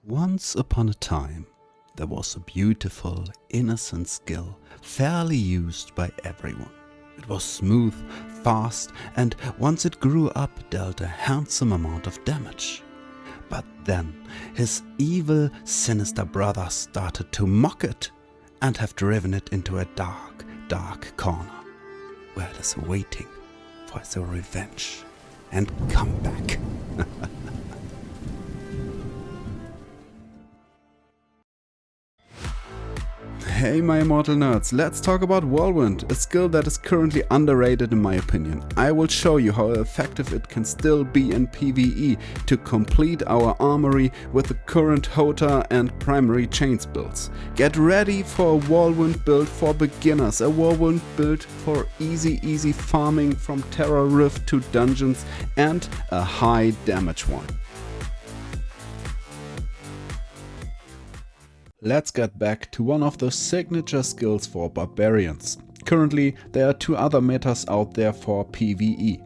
Once upon a time, there was a beautiful, innocent skill, fairly used by everyone. It was smooth, fast, and once it grew up, dealt a handsome amount of damage. But then, his evil, sinister brothers started to mock it, and have driven it into a dark, dark corner, where it is waiting for its revenge and comeback. Hey my Immortal Nerds, let's talk about Whirlwind, a skill that is currently underrated in my opinion. I will show you how effective it can still be in PvE to complete our armory with the current hota and primary chains builds. Get ready for a Whirlwind build for beginners, a Whirlwind build for easy farming from Terra Rift to dungeons, and a high damage one. Let's get back to one of the signature skills for Barbarians. Currently, there are two other metas out there for PvE.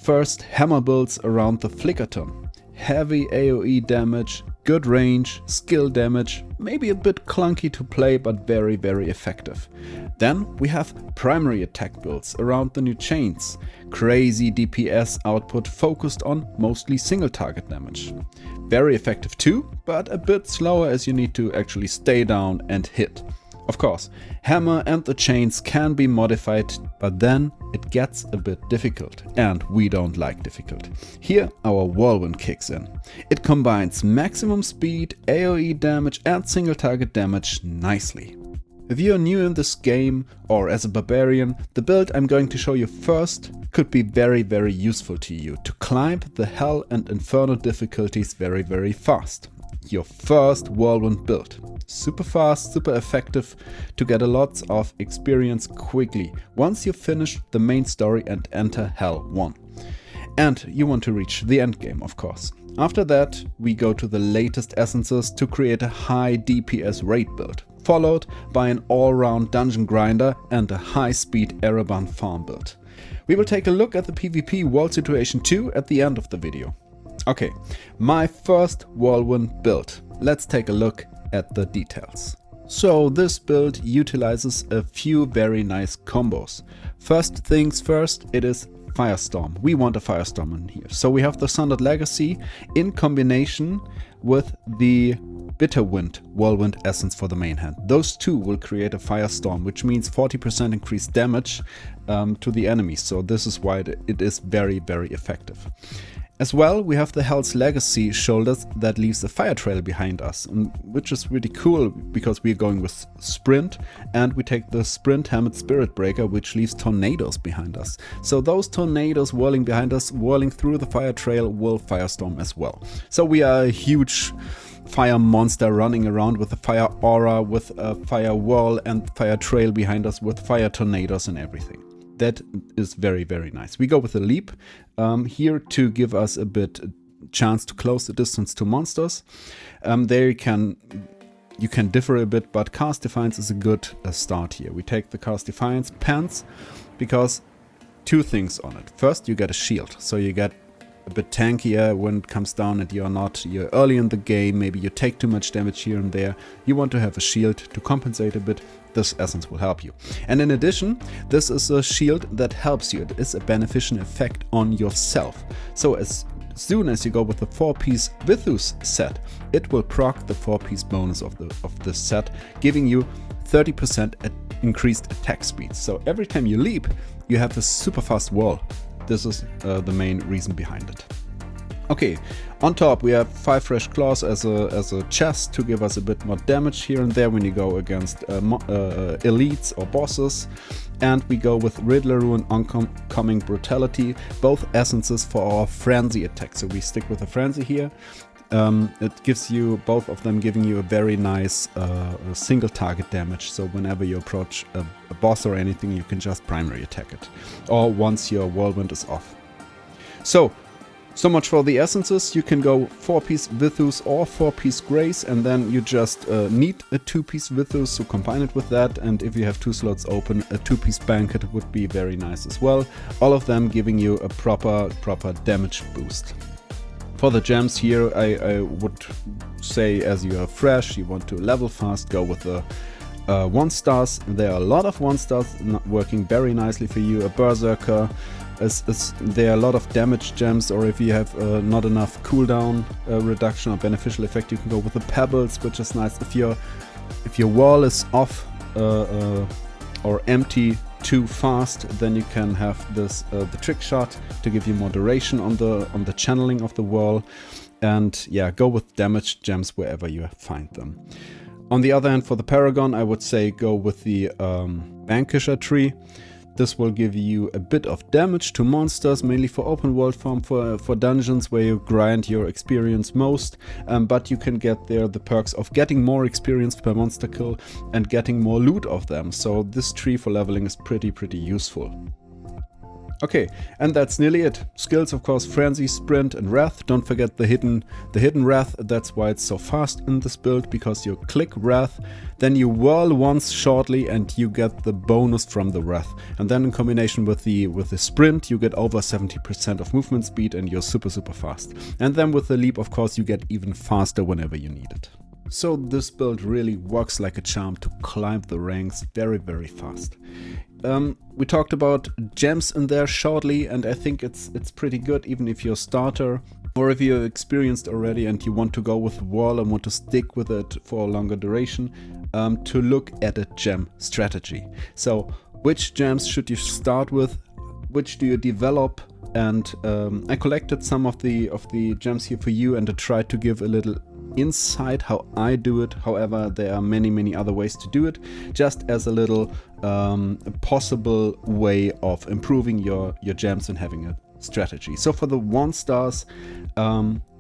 First, hammer builds around the Flickerton. Heavy AoE damage, good range, skill damage, maybe a bit clunky to play but very effective. Then we have primary attack builds around the new chains. Crazy DPS output focused on mostly single target damage. Very effective too, but a bit slower as you need to actually stay down and hit. Of course, hammer and the chains can be modified, but then it gets a bit difficult, and we don't like difficult. Here our Whirlwind kicks in. It combines maximum speed, AoE damage and single target damage nicely. If you are new in this game or as a barbarian, the build I'm going to show you first could be very useful to you to climb the hell and inferno difficulties very fast. Your first Whirlwind build. Super fast, super effective to get a lot of experience quickly once you finish the main story and enter Hell 1. And you want to reach the endgame, of course. After that, we go to the latest essences to create a high DPS raid build, followed by an all-round dungeon grinder and a high-speed Ereban farm build. We will take a look at the PvP world situation too at the end of the video. Okay, my first Whirlwind build. Let's take a look at the details. So this build utilizes a few very nice combos. First things first, it is Firestorm. We want a Firestorm in here. So we have the Sundered Legacy in combination with the Bitterwind Whirlwind Essence for the main hand. Those two will create a Firestorm, which means 40% increased damage to the enemy. So this is why it is very effective. As well, we have the Hell's Legacy shoulders that leaves a fire trail behind us, which is really cool because we're going with Sprint, and we take the Sprint Helmet Spirit Breaker, which leaves tornadoes behind us. So those tornadoes whirling behind us, whirling through the fire trail, will Firestorm as well. So we are a huge fire monster running around with a fire aura, with a fire whirl and fire trail behind us with fire tornadoes and everything. That is very nice. We go with a leap here to give us a bit chance to close the distance to monsters. There you can differ a bit, but Cast Defiance is a good start here. We take the Cast Defiance pants because two things on it. First, you get a shield, so you get a bit tankier when it comes down and you're early in the game, maybe you take too much damage here and there. You want to have a shield to compensate a bit. This essence will help you. And in addition, this is a shield that helps you. It is a beneficial effect on yourself. So as soon as you go with the 4-piece Vithus set, it will proc the 4-piece bonus of this set, giving you 30% increased attack speed. So every time you leap, you have a super fast whirl. This is the main reason behind it. Okay, on top we have 5 fresh claws as a chest to give us a bit more damage here and there when you go against elites or bosses. And we go with Riddler and Oncoming Brutality, both essences for our frenzy attack. So we stick with a frenzy here. It gives you, both of them giving you a very nice single target damage. So whenever you approach a boss or anything, you can just primary attack it. Or once your Whirlwind is off. So much for the essences. You can go 4-piece Vithus or 4-piece Grace, and then you just need a 2-piece Vithus, so combine it with that. And if you have 2 slots open, a 2-piece Banquet would be very nice as well. All of them giving you a proper damage boost. For the gems here, I would say, as you are fresh, you want to level fast, go with the 1 stars. There are a lot of 1 stars working very nicely for you. A berserker, there are a lot of damage gems, or if you have not enough cooldown reduction or beneficial effect, you can go with the pebbles, which is nice. If your wall is off or empty too fast, then you can have this the trick shot to give you more duration on the channeling of the whirl. And yeah, go with damage gems wherever you find them. On the other hand, for the Paragon, I would say go with the Vanquisher tree. This will give you a bit of damage to monsters, mainly for open world form, for dungeons where you grind your experience most, but you can get there the perks of getting more experience per monster kill and getting more loot of them. So this tree for leveling is pretty useful. Okay, and that's nearly it. Skills, of course, Frenzy, Sprint and Wrath. Don't forget the hidden Wrath. That's why it's so fast in this build, because you click Wrath, then you whirl once shortly and you get the bonus from the Wrath. And then in combination with the Sprint, you get over 70% of movement speed and you're super fast. And then with the Leap, of course, you get even faster whenever you need it. So this build really works like a charm to climb the ranks very fast. We talked about gems in there shortly, and I think it's pretty good, even if you're a starter or if you're experienced already and you want to go with Whirl and want to stick with it for a longer duration, to look at a gem strategy. So which gems should you start with? Which do you develop? And I collected some of the gems here for you, and I tried to give a little insight how I do it. However, there are many other ways to do it, just as a little possible way of improving your gems and having a strategy. So for the 1 stars,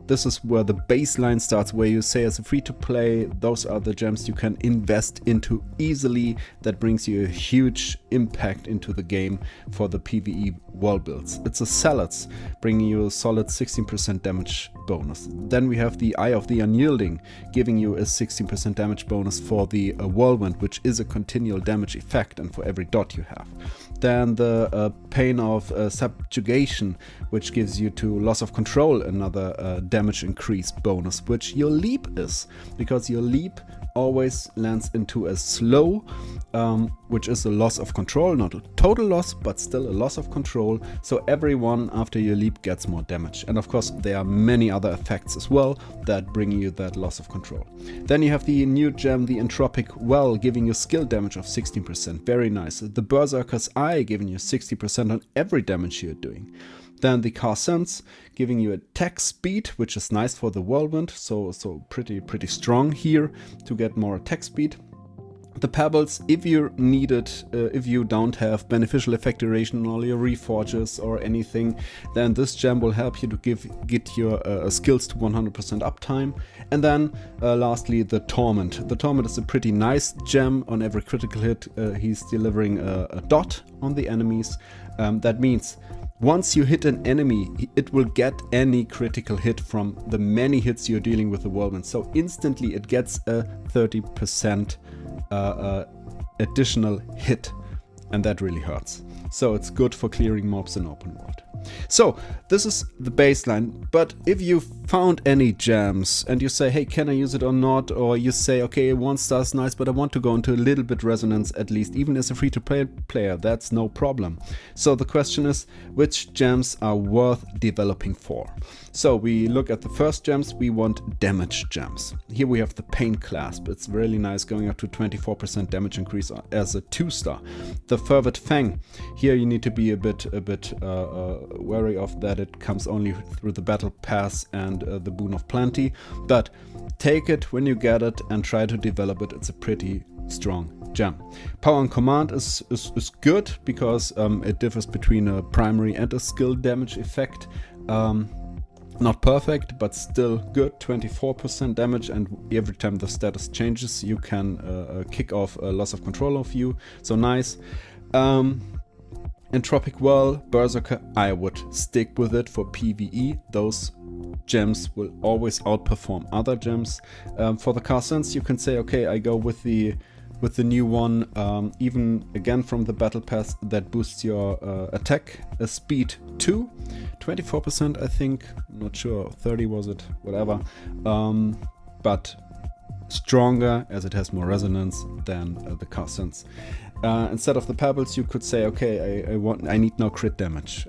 this is where the baseline starts, where you say as a free-to-play, those are the gems you can invest into easily. That brings you a huge impact into the game for the PvE wall builds. It's a salads, bringing you a solid 16% damage bonus. Then we have the Eye of the Unyielding, giving you a 16% damage bonus for the Whirlwind, which is a continual damage effect and for every dot you have. Then the Pain of Subjugation, which gives you to Loss of Control another damage increase bonus, which your Leap is, because your Leap always lands into a slow, which is a loss of control, not a total loss, but still a loss of control. So everyone after your Leap gets more damage. And of course, there are many other effects as well that bring you that loss of control. Then you have the new gem, the Entropic Well, giving you skill damage of 16%. Very nice. The Berserker's Eye, giving you 60% on every damage you're doing. Then the Car Sense, giving you attack speed, which is nice for the Whirlwind, so pretty strong here to get more attack speed. The Pebbles, if you need it, if you don't have beneficial effect duration on all your reforges or anything, then this gem will help you to get your skills to 100% uptime. And then lastly, the Torment. The Torment is a pretty nice gem. On every critical hit, he's delivering a dot on the enemies. That means once you hit an enemy, it will get any critical hit from the many hits you're dealing with the Whirlwind. So instantly it gets a 30% additional hit, and that really hurts. So it's good for clearing mobs in open world. So this is the baseline, but if you found any gems and you say, hey, can I use it or not? Or you say, okay, 1 star is nice, but I want to go into a little bit resonance at least, even as a free-to-play player, that's no problem. So the question is, which gems are worth developing for? So we look at the first gems, we want damage gems. Here we have the Pain Clasp. It's really nice, going up to 24% damage increase as a 2-star. The Fervid Fang. Here you need to be a bit wary of that. It comes only through the Battle Pass and the Boon of Plenty. But take it when you get it and try to develop it. It's a pretty strong gem. Power and Command is good because it differs between a primary and a skill damage effect. Not perfect, but still good. 24% damage, and every time the status changes, you can kick off a loss of control of you. So nice. Entropic Whirl, Berserker, I would stick with it for PvE. Those gems will always outperform other gems. For the Car Sense, you can say, okay, I go with the new one, even again from the Battle Pass, that boosts your attack speed 2. 24%, I think. I'm not sure, 30 was it, whatever. But stronger as it has more resonance than the constants. Instead of the pebbles, you could say, okay, I need no crit damage.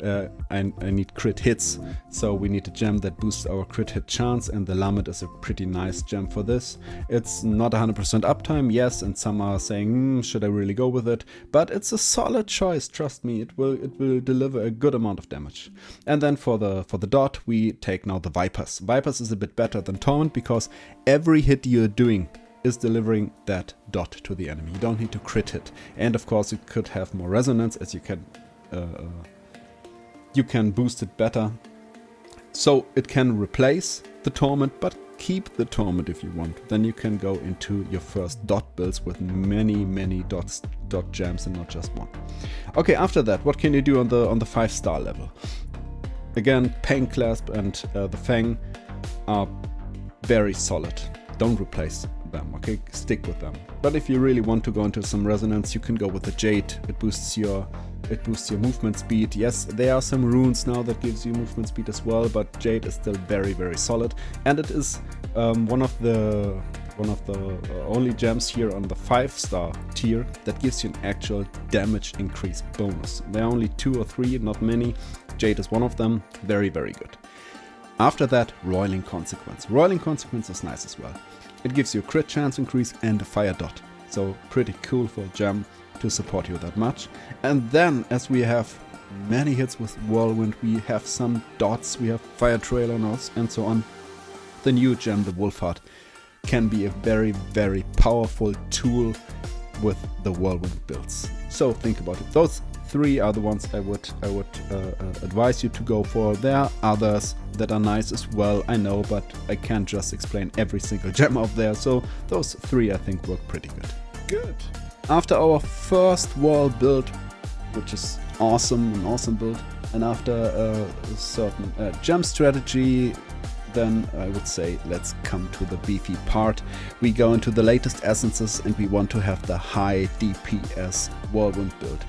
I need crit hits, so we need a gem that boosts our crit hit chance, and the Lamed is a pretty nice gem for this. It's not 100% uptime, yes, and some are saying, should I really go with it? But it's a solid choice, trust me. It will deliver a good amount of damage. And then for the dot, we take now the Vipers. Vipers is a bit better than Torment because every hit you're doing is delivering that dot to the enemy. You don't need to crit hit. And of course it could have more resonance as you can boost it better. So it can replace the Torment, but keep the Torment if you want. Then you can go into your first dot builds with many dot gems and not just one. Okay, after that, what can you do on the 5-star level? Again, Pain Clasp and the Fang are very solid. Don't replace them, okay? Stick with them. But if you really want to go into some resonance, you can go with the Jade. It boosts your movement speed. Yes, there are some runes now that gives you movement speed as well, but Jade is still very solid, and it is one of the only gems here on the 5-star tier that gives you an actual damage increase bonus. There are only 2 or 3, not many. Jade is one of them. Very good. After that, Roiling Consequence. Roiling Consequence is nice as well. It gives you a crit chance increase and a fire dot. So pretty cool for a gem to support you that much. And then, as we have many hits with Whirlwind, we have some dots, we have Fire Trail on us and so on. The new gem, the Wolfheart, can be a very powerful tool with the Whirlwind builds. So think about it. Those 3 are the ones I would advise you to go for. There are others that are nice as well, I know, but I can't just explain every single gem out there. So those 3 I think work pretty good. After our first Whirl build, which is awesome, an awesome build, and after a certain gem strategy, then I would say let's come to the beefy part. We go into the latest essences and we want to have the high DPS Whirlwind build.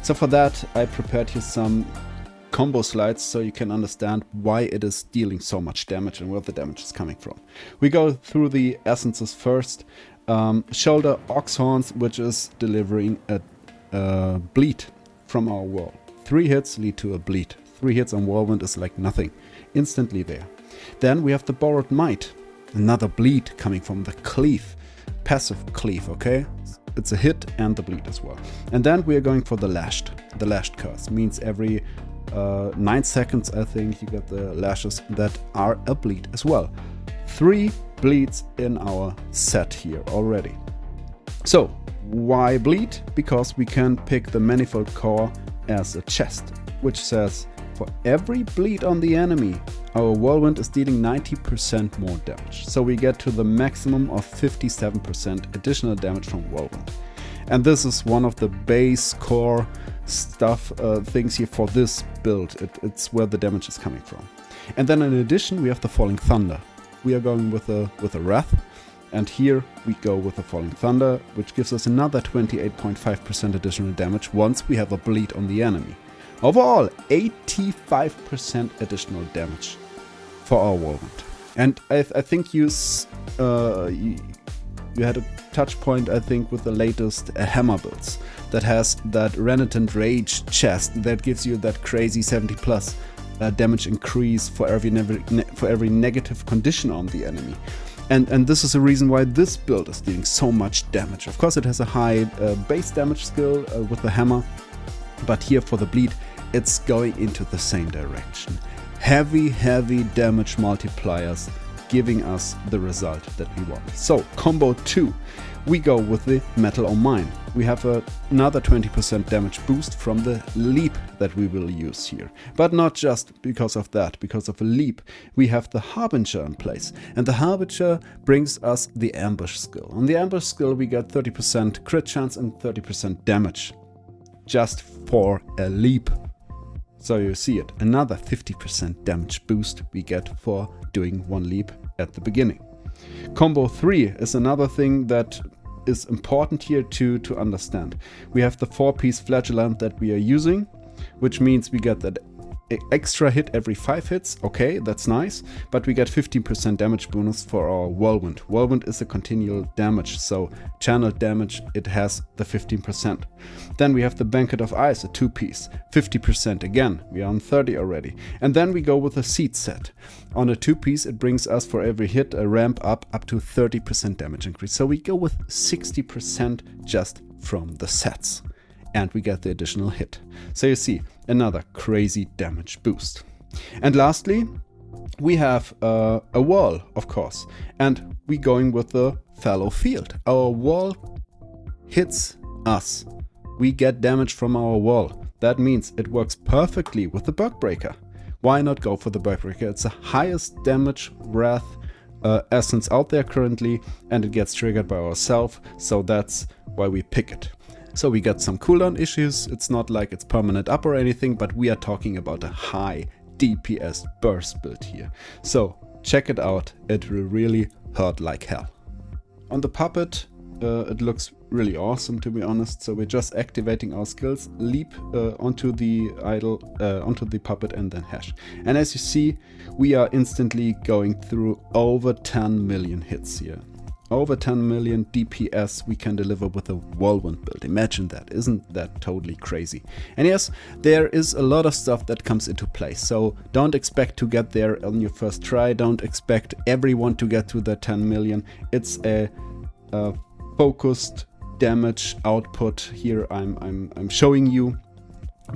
So for that I prepared here some combo slides so you can understand why it is dealing so much damage and where the damage is coming from. We go through the essences first. Shoulder Ox Horns, which is delivering a bleed from our Whirl. 3 hits lead to a bleed. 3 hits on Whirlwind is like nothing. Instantly there. Then we have the Borrowed Might. Another bleed coming from the Cleave. Passive Cleave, okay? It's a hit and the bleed as well. And then we are going for the Lashed. The Lashed Curse means every 9 seconds, I think, you get the lashes that are a bleed as well. 3 bleeds in our set here already. So why bleed? Because we can pick the Manifold Core as a chest, which says for every bleed on the enemy, our Whirlwind is dealing 90% more damage. So we get to the maximum of 57% additional damage from Whirlwind. And this is one of the base core stuff, things here for this build. It's where the damage is coming from. And then in addition, we have the Falling Thunder. We are going with a Wrath, and here we go with the Falling Thunder, which gives us another 28.5% additional damage once we have a bleed on the enemy. Overall, 85% additional damage for our Whirlwind. And I think you had a touch point, I think, with the latest hammer builds that has that Renitent Rage chest that gives you that crazy 70+ damage increase for every negative condition on the enemy. And this is the reason why this build is dealing so much damage. Of course, it has a high base damage skill with the hammer, but here for the bleed, it's going into the same direction. Heavy damage multipliers giving us the result that we want. So combo 2, we go with the Metal O' Mine. We have another 20% damage boost from the leap that we will use here. But not just because of that, because of a leap, we have the Harbinger in place. And the Harbinger brings us the Ambush skill. On the Ambush skill we get 30% crit chance and 30% damage just for a leap. So you see it, another 50% damage boost we get for doing one leap at the beginning. Combo 3 is another thing that is important here to understand. We have the 4-piece flagellant that we are using, which means we get that extra hit every 5 hits. Okay, that's nice, but we get 15% damage bonus for our Whirlwind. Whirlwind is a continual damage, so channeled damage, it has the 15%. Then we have the Banquet of Ice, a 2-piece, 50% again. We are on 30 already. And then we go with a seed set. On a 2-piece, it brings us for every hit a ramp up to 30% damage increase. So we go with 60% just from the sets. And we get the additional hit. So you see, another crazy damage boost. And lastly, we have a whirl, of course, and we going with the fallowfield. Our whirl hits us. We get damage from our whirl. That means it works perfectly with the bergbreaker. Why not go for the bergbreaker? It's the highest damage wrath essence out there currently, and it gets triggered by ourselves, so that's why we pick it. So we get some cooldown issues. It's not like it's permanent up or anything, but we are talking about a high DPS burst build here. So check it out. It will really hurt like hell. On the puppet, it looks really awesome, to be honest. So we're just activating our skills, leap onto the idol, onto the puppet, and then hash. And as you see, we are instantly going through over 10 million hits here. Over 10 million DPS we can deliver with a Whirlwind build. Imagine that. Isn't that totally crazy? And yes, there is a lot of stuff that comes into play. So don't expect to get there on your first try. Don't expect everyone to get to the 10 million. It's a focused damage output here I'm showing you.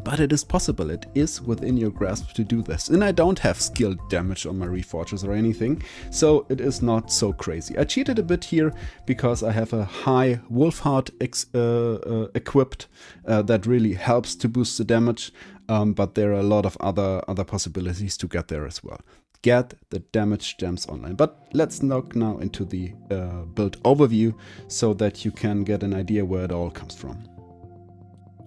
But it is possible, it is within your grasp to do this. And I don't have skilled damage on my reforges or anything, so it is not so crazy. I cheated a bit here because I have a high wolf heart equipped that really helps to boost the damage, but there are a lot of other possibilities to get there as well. Get the damage gems online. But let's look now into the build overview so that you can get an idea where it all comes from.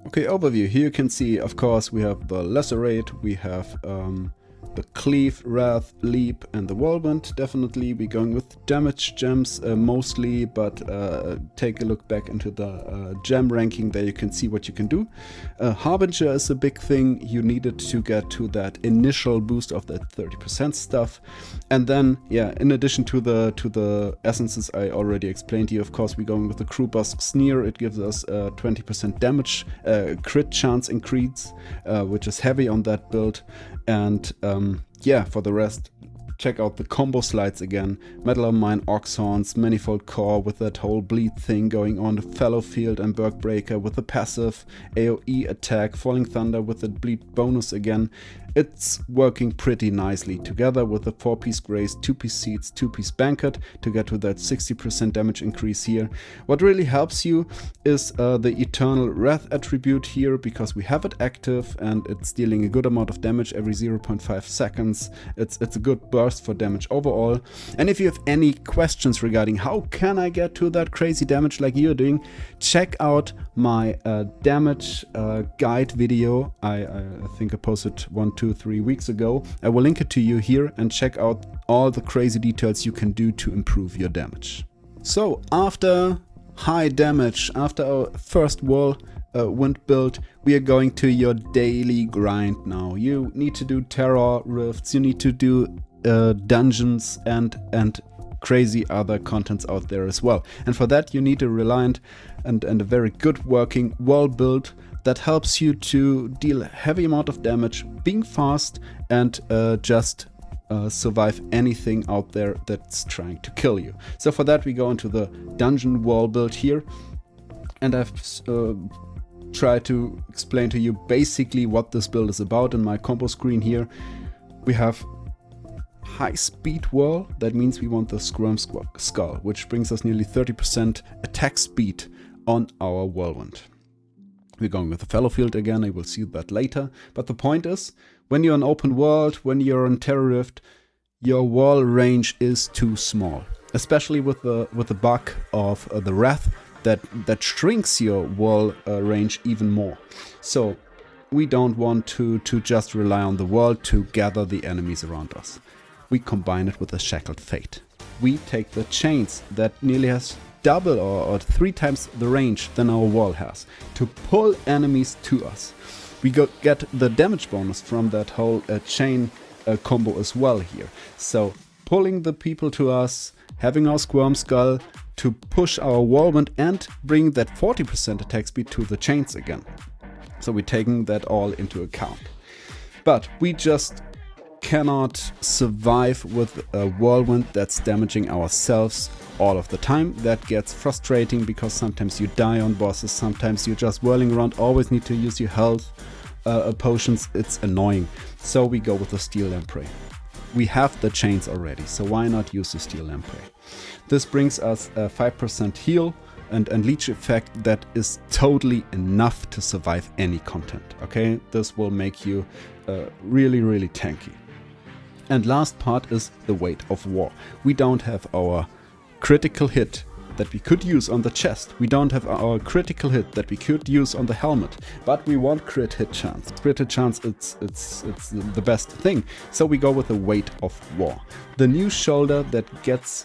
Okay, overview. Here you can see, of course, we have the Lacerate, we have the Cleave, Wrath, Leap, and the Whirlwind. Definitely we're going with damage gems mostly, but take a look back into the gem ranking. There you can see what you can do. Harbinger is a big thing. You needed to get to that initial boost of that 30% stuff. And then, yeah, in addition to the essences I already explained to you, of course, we're going with the Crew Busk Sneer. It gives us 20% damage, crit chance increase, which is heavy on that build. And yeah, for the rest, check out the combo slides again. Metal of Mine, Oxhorns, Manifold Core with that whole bleed thing going on, the Fallowfield and Bergbreaker with the passive, AoE attack, Falling Thunder with the bleed bonus again. It's working pretty nicely together with the 4-piece Grace, 2-piece Seeds, 2-piece Banquet to get to that 60% damage increase here. What really helps you is the Eternal Wrath attribute here, because we have it active and it's dealing a good amount of damage every 0.5 seconds. It's a good burst for damage overall. And if you have any questions regarding how can I get to that crazy damage like you're doing, check out my damage guide video. I think I posted 1-2-3 weeks ago. I will link it to you here and check out all the crazy details you can do to improve your damage. So after high damage, after our first Whirlwind build, we are going to your daily grind now. You need to do terror rifts, you need to do dungeons and crazy other contents out there as well. And for that you need a reliant and a very good working whirl build that helps you to deal a heavy amount of damage, being fast, and just survive anything out there that's trying to kill you. So for that we go into the dungeon whirl build here, and I've tried to explain to you basically what this build is about in my combo screen here. We have high speed whirl. That means we want the Scrum Skull, which brings us nearly 30% attack speed on our Whirlwind. We're going with the Fallowfield again, I will see that later. But the point is, when you're in open world, when you're in Terror Rift, your whirl range is too small. Especially with the bug of the Wrath that shrinks your whirl range even more. So we don't want to just rely on the whirl to gather the enemies around us. We combine it with a Shackled Fate. We take the chains that nearly has double or 3 times the range than our wall has to pull enemies to us. We get the damage bonus from that whole chain combo as well here. So pulling the people to us, having our Squirm Skull to push our Whirlwind and bring that 40% attack speed to the chains again. So we're taking that all into account. But we just cannot survive with a Whirlwind that's damaging ourselves all of the time. That gets frustrating because sometimes you die on bosses, sometimes you're just whirling around, always need to use your health potions. It's annoying. So we go with the Steel Lamprey. We have the chains already, so why not use the Steel Lamprey? This brings us a 5% heal and leech effect that is totally enough to survive any content. Okay, this will make you really, really tanky. And last part is the weight of war. We don't have our critical hit that we could use on the chest. We don't have our critical hit that we could use on the helmet, but we want crit hit chance. Crit hit chance, it's the best thing. So we go with the weight of war. The new shoulder that gives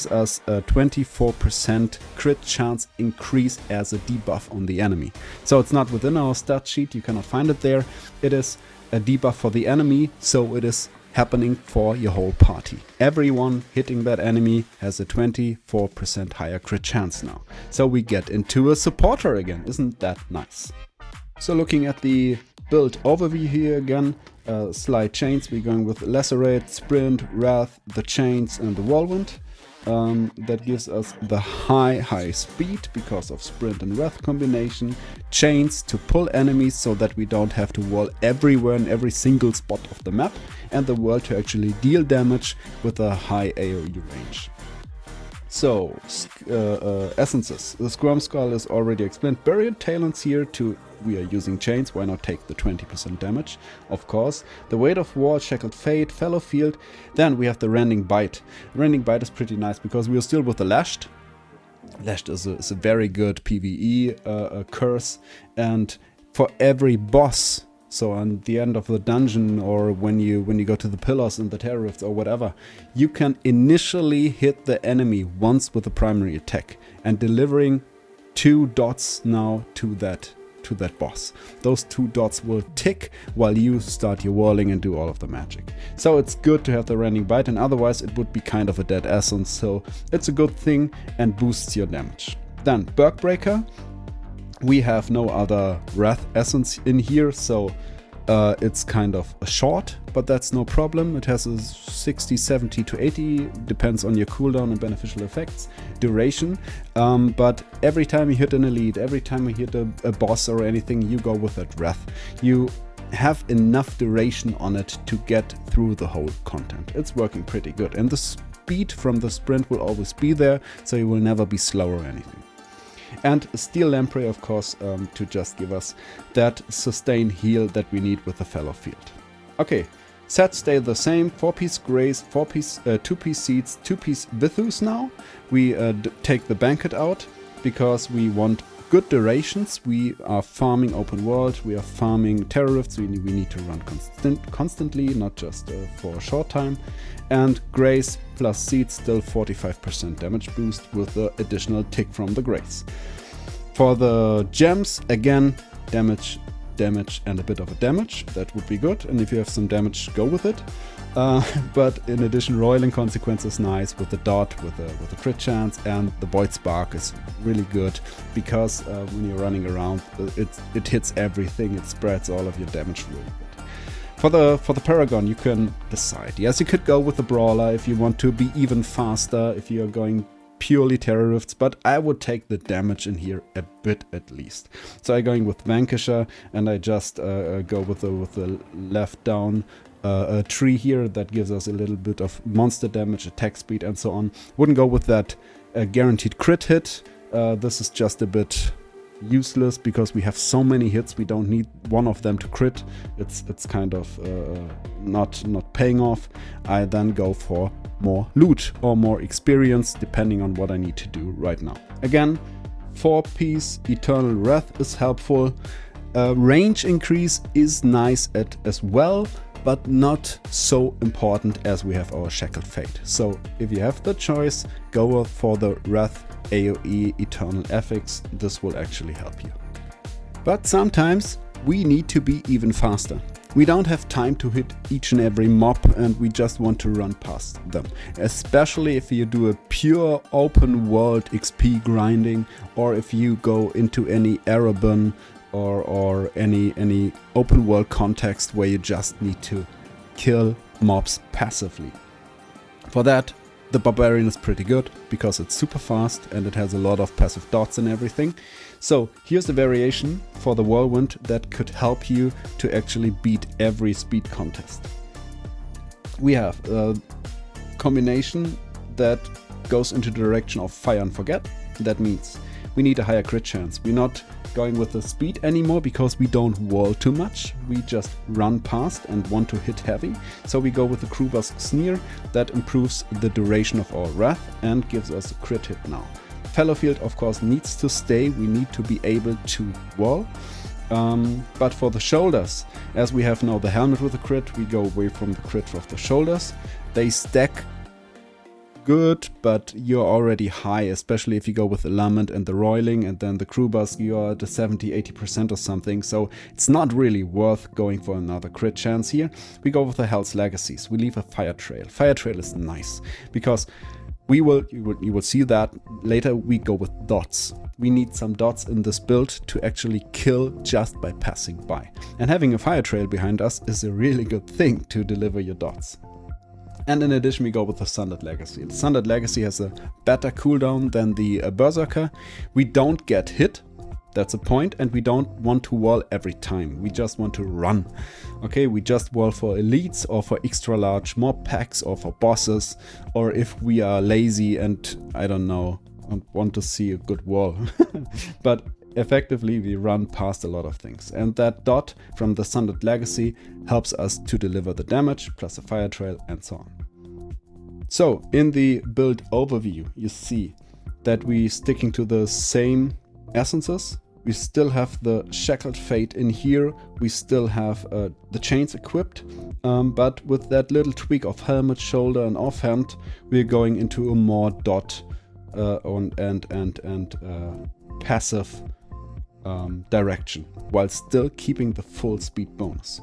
us a 24% crit chance increase as a debuff on the enemy. So it's not within our stat sheet, you cannot find it there. It is a debuff for the enemy, so it is happening for your whole party. Everyone hitting that enemy has a 24% higher crit chance now. So we get into a supporter again. Isn't that nice? So looking at the build overview here again, slide chains, we're going with Lacerate, Sprint, Wrath, the chains and the Whirlwind. That gives us the high speed because of Sprint and Wrath combination. Chains to pull enemies so that we don't have to whirl everywhere in every single spot of the map. And the whirl to actually deal damage with a high AoE range. So, essences. The Squirm Skull is already explained. Buried Talons here to... We are using chains, why not take the 20% damage? Of course. The Weight of War, Shackled Fate, Fallowfield. Then we have the Rending Bite. Rending Bite is pretty nice because we are still with the Lashed. Lashed is a very good PvE curse. And for every boss, so on the end of the dungeon or when you go to the pillars in the terror rifts or whatever, you can initially hit the enemy once with a primary attack and delivering 2 dots now to that boss. Those 2 dots will tick while you start your whirling and do all of the magic. So it's good to have the Rending Bite, and otherwise it would be kind of a dead essence, so it's a good thing and boosts your damage. Then Bergbreaker. We have no other Wrath essence in here, so it's kind of a short, but that's no problem. It has a 60, 70 to 80, depends on your cooldown and beneficial effects, duration. But every time you hit an elite, every time you hit a boss or anything, you go with that Wrath. You have enough duration on it to get through the whole content. It's working pretty good. And the speed from the sprint will always be there, so you will never be slow or anything. And Steel Lamprey, of course, to just give us that sustain heal that we need with the Fallowfield. Okay, sets stay the same. 4-piece Grace, 2-piece Seeds, 2-piece Bithus now. We take the Banquet out because we want good durations. We are farming open world, we are farming terror rifts, we need to run constantly, not just for a short time. And Grace plus Seeds, still 45% damage boost with the additional tick from the Grace. For the gems, again, damage, and a bit of a damage. That would be good, and if you have some damage, go with it. But in addition, Roiling Consequence is nice with the dot, with a crit chance, and the Void Spark is really good because when you're running around, it hits everything, it spreads all of your damage really good. For the Paragon, you can decide. Yes, you could go with the Brawler if you want to be even faster, if you're going purely terror rifts, but I would take the damage in here a bit at least. So I'm going with Vanquisher, and I just go with the left down tree here that gives us a little bit of monster damage, attack speed, and so on. Wouldn't go with that guaranteed crit hit. This is just a bit useless because we have so many hits, we don't need one of them to crit. It's kind of not paying off. I then go for more loot or more experience depending on what I need to do right now. Again, 4-piece Eternal Wrath is helpful. Range increase is nice as well, but not so important as we have our Shackled Fate. So if you have the choice, go for the Wrath AoE Eternal FX. This will actually help you. But sometimes we need to be even faster. We don't have time to hit each and every mob, and we just want to run past them. Especially if you do a pure open world XP grinding, or if you go into any Erebon or any open world context where you just need to kill mobs passively. For that, the Barbarian is pretty good because it's super fast and it has a lot of passive dots and everything. So here's a variation for the Whirlwind that could help you to actually beat every speed contest. We have a combination that goes into the direction of fire and forget. That means we need a higher crit chance. We're not going with the speed anymore because we don't wall too much. We just run past and want to hit heavy. So we go with the Kruber's Sneer that improves the duration of our wrath and gives us a crit hit now. Fallowfield of course needs to stay. We need to be able to wall. But for the shoulders, as we have now the helmet with the crit, we go away from the crit of the shoulders. They stack good, but you're already high, especially if you go with the lament and the roiling, and then the Krubas, you're at the 70-80% or something, so it's not really worth going for another crit chance here. We go with the Hell's Legacies. We leave a Fire Trail. Fire Trail is nice, because you will see that later. We go with dots. We need some dots in this build to actually kill just by passing by. And having a Fire Trail behind us is a really good thing to deliver your dots. And in addition, we go with the Sundered Legacy. The Sundered Legacy has a better cooldown than the Berserker. We don't get hit, that's a point, and we don't want to wall every time. We just want to run. Okay, we just wall for elites or for extra large mob packs or for bosses, or if we are lazy and, I don't know, want to see a good wall. But effectively, we run past a lot of things, and that dot from the Sundered Legacy helps us to deliver the damage, plus a Fire Trail, and so on. So, in the build overview, you see that we're sticking to the same essences. We still have the Shackled Fate in here, we still have the chains equipped, but with that little tweak of helmet, shoulder, and offhand, we're going into a more dot and passive direction, while still keeping the full speed bonus.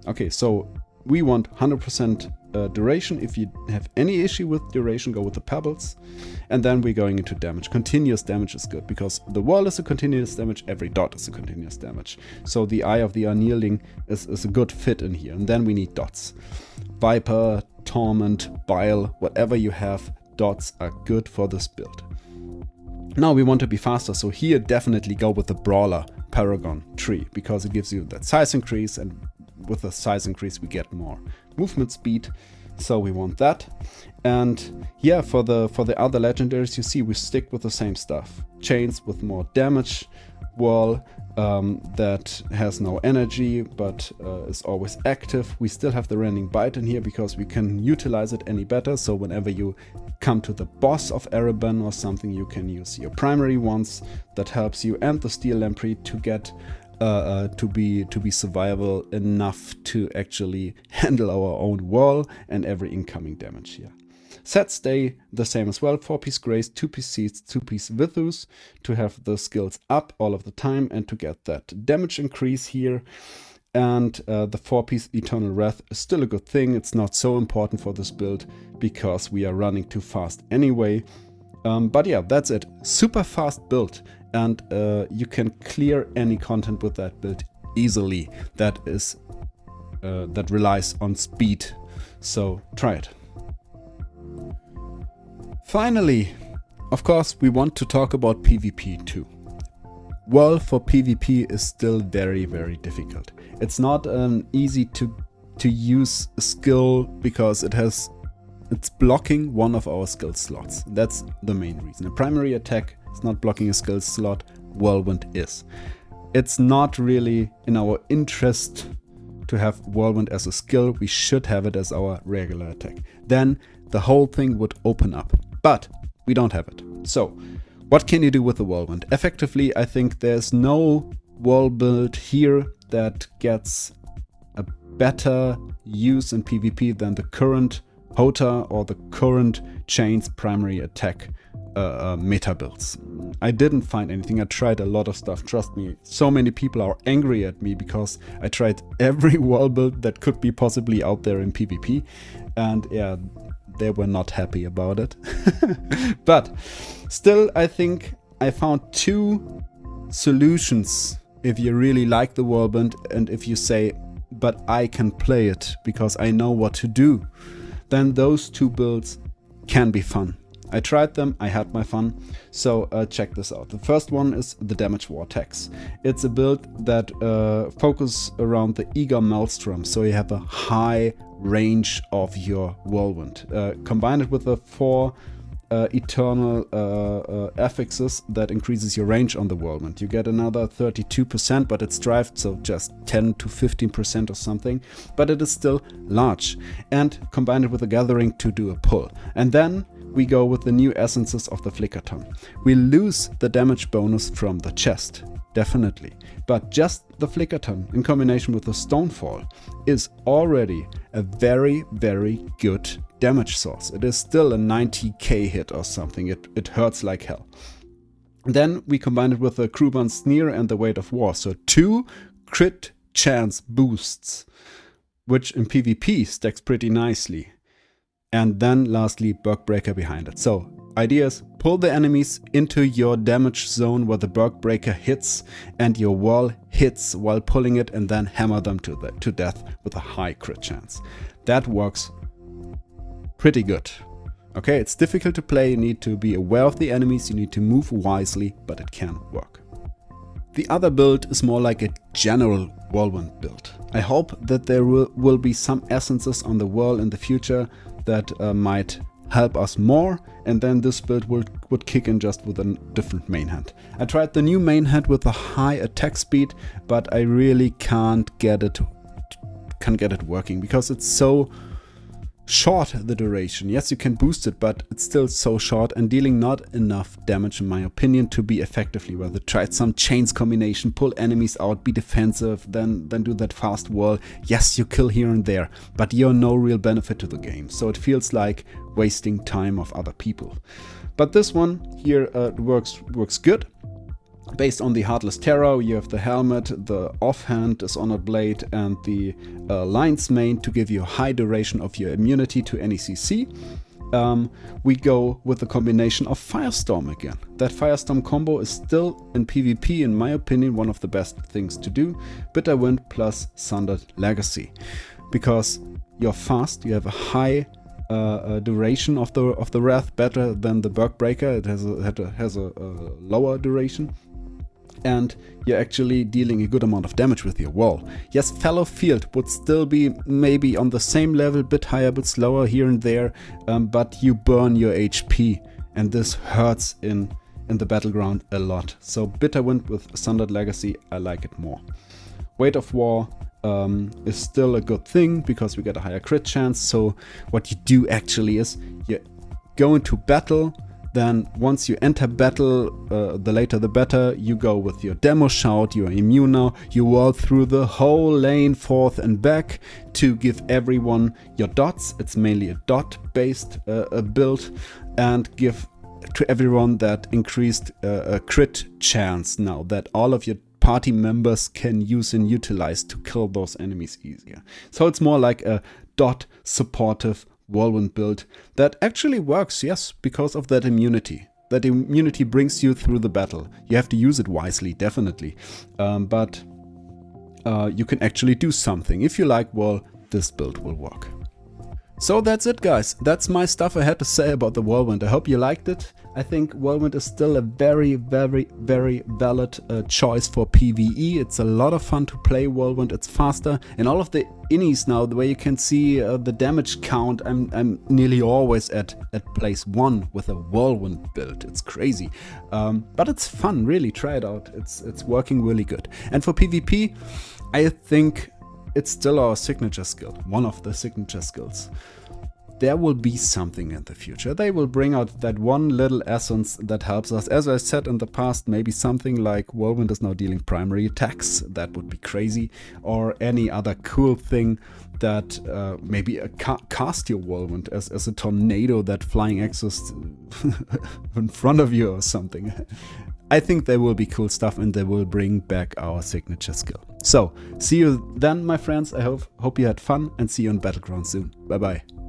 Okay, so we want 100% duration. If you have any issue with duration, go with the pebbles. And then we're going into damage. Continuous damage is good, because the wall is a continuous damage, every dot is a continuous damage. So the Eye of the Unyielding is a good fit in here. And then we need dots. Viper, Torment, Bile, whatever you have, dots are good for this build. Now we want to be faster, so here definitely go with the Brawler Paragon tree, because it gives you that size increase, and with the size increase we get more movement speed, so we want that. And yeah, for the other legendaries, you see we stick with the same stuff. Chains with more damage, Whirl that has no energy but is always active. We still have the Rending Bite in here because we can utilize it any better, so whenever you come to the boss of Erebon or something, you can use your primary ones that helps you, and the Steel Lamprey to get to be survivable enough to actually handle our own Whirl and every incoming damage here. Sets stay the same as well, 4-piece Grace, 2-piece Seeds, 2-piece Vithus, to have the skills up all of the time and to get that damage increase here. And the 4-piece Eternal Wrath is still a good thing. It's not so important for this build because we are running too fast anyway. But yeah, that's it. Super fast build, and you can clear any content with that build easily. That relies on speed. So try it. Finally, of course, we want to talk about PvP too. Whirl for PvP is still very, very difficult. It's not an easy to use skill because it's blocking one of our skill slots. That's the main reason. A primary attack is not blocking a skill slot, Whirlwind is. It's not really in our interest to have Whirlwind as a skill. We should have it as our regular attack. Then the whole thing would open up. But we don't have it. So what can you do with the Whirlwind? Effectively, I think there's no Whirl build here that gets a better use in PvP than the current hota or the current chain's primary attack meta builds. I didn't find anything. I tried a lot of stuff. Trust me, so many people are angry at me because I tried every wall build that could be possibly out there in PvP, and yeah, they were not happy about it. But still, I think I found 2 solutions if you really like the Whirlwind and if you say, but I can play it because I know what to do, then those 2 builds can be fun. I tried them, I had my fun, so check this out. The first one is the DMG Vortex. It's a build that focuses around the Eager Maelstrom, so you have a high range of your Whirlwind. Combine it with the 4 eternal affixes that increases your range on the Whirlwind. You get another 32%, but it's strived, so just 10 to 15% or something, but it is still large. And combine it with the Gathering to do a pull. And then we go with the new essences of the Flickerton. We lose the damage bonus from the chest, definitely, but just the Flickerton in combination with the Stonefall is already a very, very good damage source. It is still a 90k hit or something. It hurts like hell. Then we combine it with the Crewborn Sneer and the Weight of War, so 2 crit chance boosts, which in PvP stacks pretty nicely. And then lastly, Bergbreaker behind it. So idea is pull the enemies into your damage zone where the Bergbreaker hits and your wall hits while pulling it, and then hammer them to death with a high crit chance. That works pretty good. Okay, it's difficult to play, you need to be aware of the enemies, you need to move wisely, but it can work. The other build is more like a general Whirlwind build. I hope that there will be some essences on the Whirl in the future that might help us more, and then this build would kick in just with a different main hand. I tried the new main hand with a high attack speed, but I really can't get it working because it's so short, the duration. Yes, you can boost it, but it's still so short and dealing not enough damage in my opinion to be effectively worth it. Tried some chains combination, pull enemies out, be defensive, then do that fast whirl. Yes, you kill here and there, but you're no real benefit to the game, so it feels like wasting time of other people. But this one here works good. Based on the Heartless Terror, you have the helmet, the offhand, Dishonored Blade, and the Lion's Mane to give you a high duration of your immunity to any CC. We go with the combination of Firestorm again. That Firestorm combo is still in PvP, in my opinion, one of the best things to do. Bitter Wind plus Sundered Legacy. Because you're fast, you have a high duration of the Wrath, better than the Bergbreaker. It has a lower duration. And you're actually dealing a good amount of damage with your wall. Yes, fallowfield would still be maybe on the same level, bit higher, bit slower here and there, but you burn your HP, and this hurts in the battleground a lot. So Bitter Wind with Sundered Legacy, I like it more. Weight of War is still a good thing because we get a higher crit chance. So what you do actually is you go into battle. Then once you enter battle, the later the better, you go with your demo shout, you are immune now, you walk through the whole lane forth and back to give everyone your dots. It's mainly a dot based build, and give to everyone that increased crit chance now that all of your party members can use and utilize to kill those enemies easier. So it's more like a dot supportive Whirlwind build that actually works, yes, because of that immunity. That immunity brings you through the battle. You have to use it wisely, definitely. But you can actually do something. If you like Whirl, this build will work. So that's it, guys. That's my stuff I had to say about the Whirlwind. I hope you liked it. I think Whirlwind is still a very, very, very valid choice for PvE. It's a lot of fun to play Whirlwind. It's faster. And all of the innies now, the way you can see the damage count, I'm nearly always at place 1 with a Whirlwind build. It's crazy. But it's fun, really. Try it out. It's working really good. And for PvP, I think it's still our signature skill. One of the signature skills. there will be something in the future. They will bring out that one little essence that helps us. As I said in the past, maybe something like Whirlwind is now dealing primary attacks. That would be crazy. Or any other cool thing that maybe cast your Whirlwind as a tornado that flying axes in front of you or something. I think there will be cool stuff, and they will bring back our signature skill. So, see you then, my friends. I hope you had fun, and see you on Battleground soon. Bye bye.